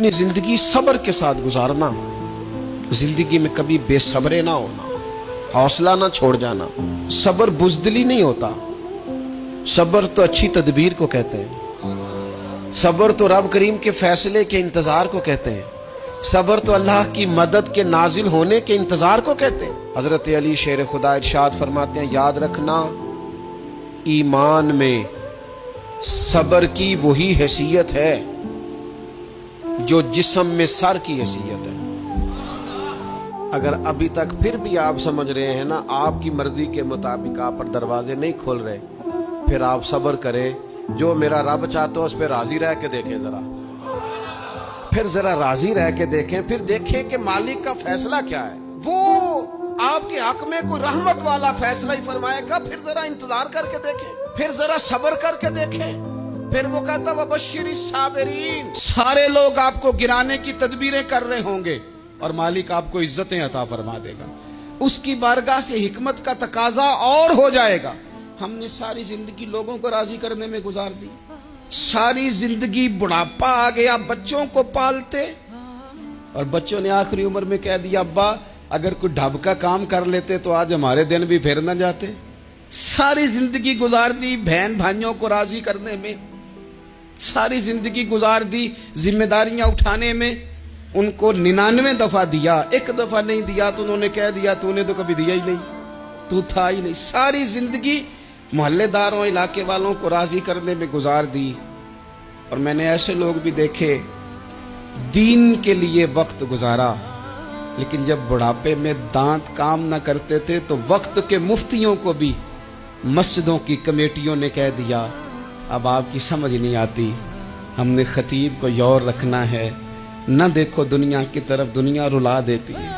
अपनी जिंदगी सब्र के साथ गुजारना, जिंदगी में कभी बेसब्रे ना होना, हौसला ना छोड़ जाना। सब्र बुज़दिली नहीं होता, सब्र तो अच्छी तदबीर को कहते हैं, सब्र तो रब करीम के फैसले के इंतजार को कहते हैं, सब्र तो अल्लाह की मदद के नाजिल होने के इंतजार को कहते हैं। हजरत अली शेर खुदा इरशाद फरमाते हैं, याद रखना ईमान में सब्र की वही हैसियत है जो जिस्म में सर की हैसियत है। अगर अभी तक फिर भी आप समझ रहे हैं ना आपकी मर्जी के मुताबिक आप पर दरवाजे नहीं खोल रहे, फिर आप सब्र करें। जो मेरा रब चाहता है उस पर राजी रह के देखें, फिर जरा राजी रह के देखें, फिर देखें कि मालिक का फैसला क्या है। वो आपके हक में कोई रहमत वाला फैसला ही फरमाएगा, फिर जरा इंतजार करके देखें, फिर जरा सब्र करके देखें। फिर वो कहता है बशीरी साबिरीन, सारे लोग आपको गिराने की तदबीरें कर रहे होंगे और मालिक आपको इज्जतें अता फरमा देगा। उसकी बारगाह से हिकमत का तकाजा और हो जाएगा। हमने सारी जिंदगी लोगों को राजी करने में गुजार दी, सारी जिंदगी बुढ़ापा आ गया बच्चों को पालते, और बच्चों ने आखिरी उम्र में कह दिया अब्बा अगर कोई ढब का काम कर लेते तो आज हमारे दिन भी फिर न जाते। सारी जिंदगी गुजार दी बहन भाइयों को राजी करने में, सारी जिंदगी गुजार दी जिम्मेदारियां उठाने में। उनको 99 दफा दिया, एक दफा नहीं दिया तो उन्होंने कह दिया तूने तो कभी दिया ही नहीं, तू था ही नहीं। सारी जिंदगी मोहल्लेदारों इलाके वालों को राजी करने में गुजार दी। और मैंने ऐसे लोग भी देखे दीन के लिए वक्त गुजारा, लेकिन जब बुढ़ापे में दांत काम ना करते थे तो वक्त के मुफ्तियों को भी मस्जिदों की कमेटियों ने कह दिया अब आपकी समझ नहीं आती, हमने खतीब को यौर रखना है, न देखो दुनिया की तरफ, दुनिया रुला देती है,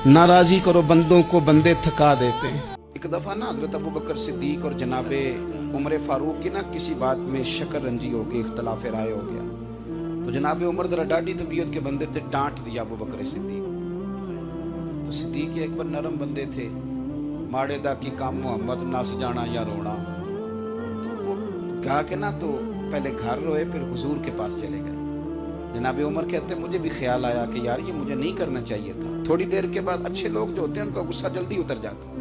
नाराजी करो बंदों को, बंदे थका देते हैं। एक दफा ना हजरत अबू बकर सिद्दीक और जनाबे उमर फारूक की ना किसी बात में शक्र रंजी हो गई, इख्तलाफ राय हो गया। तो जनाबे उमर जरा डाढ़ी तबीयत के बंदे थे, डांट दिया अबू बकर सिद्दीक। तो सिद्दीक एक बार नरम बंदे थे, माड़े दा की काम मोहम्मद नस जाना या रोना। तो गा के ना तो पहले घर रोए, फिर हुजूर के पास चले गए। जनाबे उमर कहते मुझे भी ख्याल आया कि यार ये मुझे नहीं करना चाहिए था। थोड़ी देर के बाद अच्छे लोग जो होते हैं उनका गुस्सा जल्दी उतर जाता।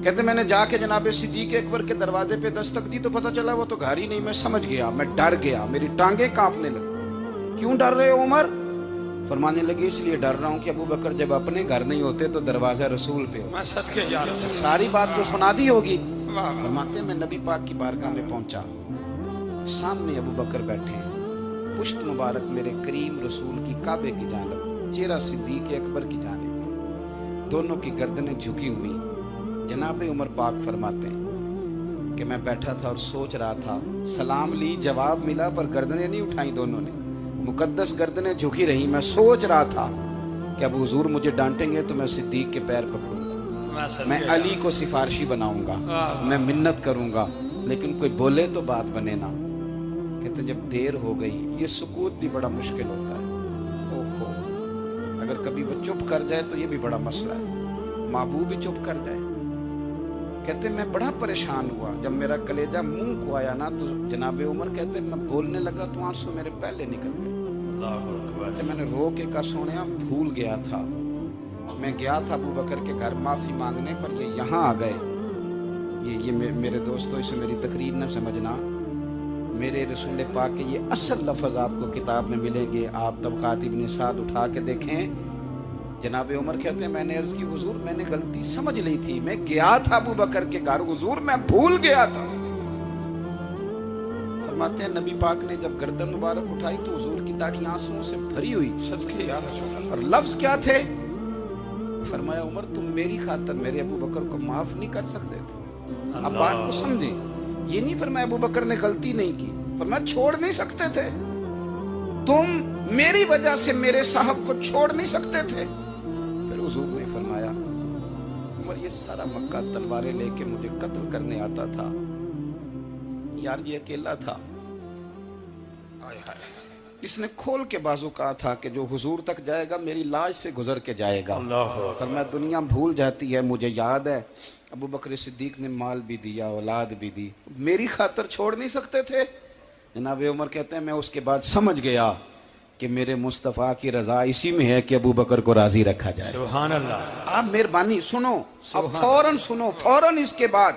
कहते मैंने जाके जनाबे सिद्दीक अकबर के दरवाजे पे दस्तक दी तो पता चला वो तो घर ही नहीं। मैं समझ गया, मैं डर गया, मेरी टांगे कांपने लगी। क्यों डर रहे हो उमर? फरमाने लगे इसलिए डर रहा हूँ कि अबू बकर जब अपने घर नहीं होते तो दरवाजा रसूल पे हो। सारी बात तो सुना दी होगी। फरमाते मैं नबी पाक की बारगाह में पहुंचा, सामने अबू बकर बैठे, पुश्त मुबारक मेरे करीम रसूल की काबे की जानिब, चेहरा सिद्दीक अकबर की जानिब, दोनों की गर्दनें झुकी हुई। जनाबे उमर पाक फरमाते हैं कि मैं बैठा था और सोच रहा था, सलाम ली, जवाब मिला, पर गर्दनें नहीं उठाई दोनों ने, मुकद्दस गर्दनें झुकी रही। मैं सोच रहा था कि अब हुजूर मुझे डांटेंगे तो मैं सिद्दीक के पैर पकड़ूंगा, मैं अली को सिफारशी बनाऊंगा, मैं मिन्नत करूंगा, लेकिन कोई बोले तो बात बने ना। कहते जब देर हो गई, ये सुकूत भी बड़ा मुश्किल होता है। ओहो, अगर कभी वो चुप कर जाए तो ये भी बड़ा मसला है, महबूब भी चुप कर जाए। कहते मैं बड़ा परेशान हुआ, जब मेरा कलेजा मुंह को आया ना तो जनाबे उमर कहते मैं बोलने लगा तो आंसू मेरे पहले निकल गए। कहते मैंने रो के कहा सोनिया भूल गया था, मैं गया था अबू बकर के घर माफी मांगने, पर ये यहाँ आ गए। ये मेरे दोस्तों इसे मेरी तकरीर न समझना, मेरे रसूल पाक के ये असल लफ्ज़ आपको किताब में मिलेंगे। आप तबक़ात इब्न साद उठा के देखें। जनाबे उमर कहते हैं मैंने अर्ज़ की हुजूर मैंने गलती समझ ली थी, मैं गया था अबू बकर के घर, हुजूर मैं भूल गया था। फरमाते हैं नबी पाक ने जब गर्दन मुबारक उठाई तो हुजूर की दाढ़ी आंसुओं से भरी हुई। और लफ्ज़ क्या थे? फरमाया उमर तुम मेरी खातिर मेरे अबू बकर को माफ नहीं कर सकते थे। अब बात को समझे, ये नहीं फरमाया अबू बकर ने गलती नहीं की, फरमाया छोड़ नहीं सकते थे, तुम मेरी वजह से मेरे साहब को छोड़ नहीं सकते थे। फिर हुजूर ने फरमाया उमर ये सारा मक्का तलवारें लेके मुझे कत्ल करने आता था, यार ये अकेला था, इसने खोल के बाजू कहा था कि जो हुजूर तक जाएगा मेरी लाश से गुजर के जाएगा। फरमाया दुनिया भूल जाती है, मुझे याद है अबू बकर सिद्दीक ने माल भी दिया, औलाद भी दी, मेरी खातिर छोड़ नहीं सकते थे। जनाब उमर कहते हैं मैं उसके बाद समझ गया کہ میرے مصطفیٰ کی رضا اسی میں ہے کہ ابو بکر کو راضی رکھا جائے. سبحان اللہ. آپ مہربانی سنو, اب فوراً سنو, فوراً اس کے بعد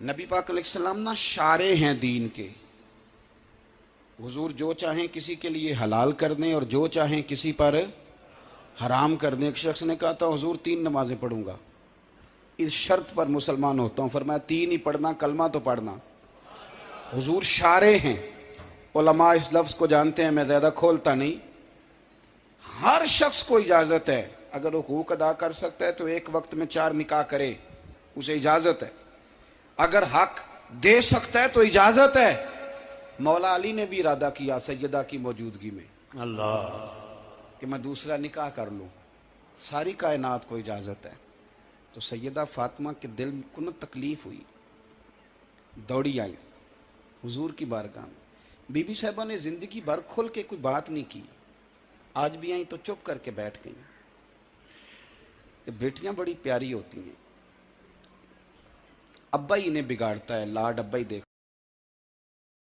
نبی پاک علیہ السلام نا شارع ہیں دین کے. حضور جو چاہیں کسی کے لیے حلال کر دیں اور جو چاہیں کسی پر حرام کر دیں. ایک شخص نے کہا تھا حضور 3 نمازیں پڑھوں گا, اس شرط پر مسلمان ہوتا ہوں. فرمایا 3 ہی پڑھنا, کلمہ تو پڑھنا. حضور شارع ہیں, علماء اس لفظ کو جانتے ہیں, میں زیادہ کھولتا نہیں. ہر شخص کو اجازت ہے, اگر وہ حقوق ادا کر سکتا ہے تو ایک وقت میں 4 نکاح کرے, اسے اجازت ہے. اگر حق دے سکتا ہے تو اجازت ہے. مولا علی نے بھی ارادہ کیا سیدہ کی موجودگی میں اللہ کہ میں دوسرا نکاح کر لوں. ساری کائنات کو اجازت ہے. تو سیدہ فاطمہ کے دل کو نہ تکلیف ہوئی, دوڑی آئی حضور کی بارگاہ میں. بی بی صاحبہ نے زندگی بھر کھل کے کوئی بات نہیں کی, آج بھی آئیں تو چپ کر کے بیٹھ گئیں. بیٹیاں بڑی پیاری ہوتی ہیں. ابا ہی انہیں بگاڑتا ہے, لاڈ ابا ہی دیکھ